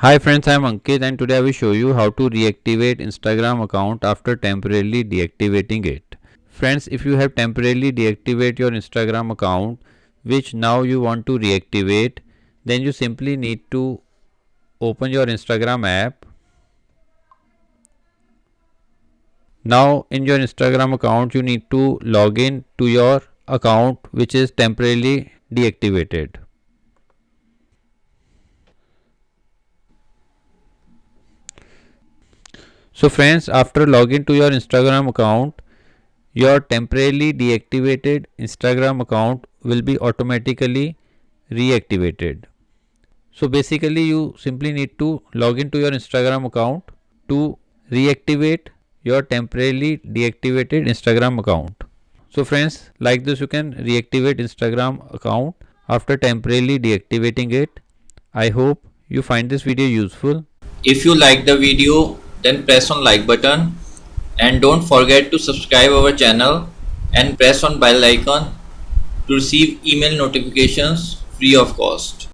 Hi friends, I am Ankit and today I will show you how to reactivate Instagram account after temporarily deactivating it. Friends, if you have temporarily deactivated your Instagram account which now you want to reactivate, then you simply need to open your Instagram app. Now in your Instagram account you need to log in to your account which is temporarily deactivated. So friends, after login to your Instagram account, your temporarily deactivated Instagram account will be automatically reactivated. So basically you simply need to log into your Instagram account to reactivate your temporarily deactivated Instagram account. So friends, like this you can reactivate Instagram account after temporarily deactivating it. I hope you find this video useful. If you like the video, then press on like button and don't forget to subscribe our channel and press on bell icon to receive email notifications free of cost.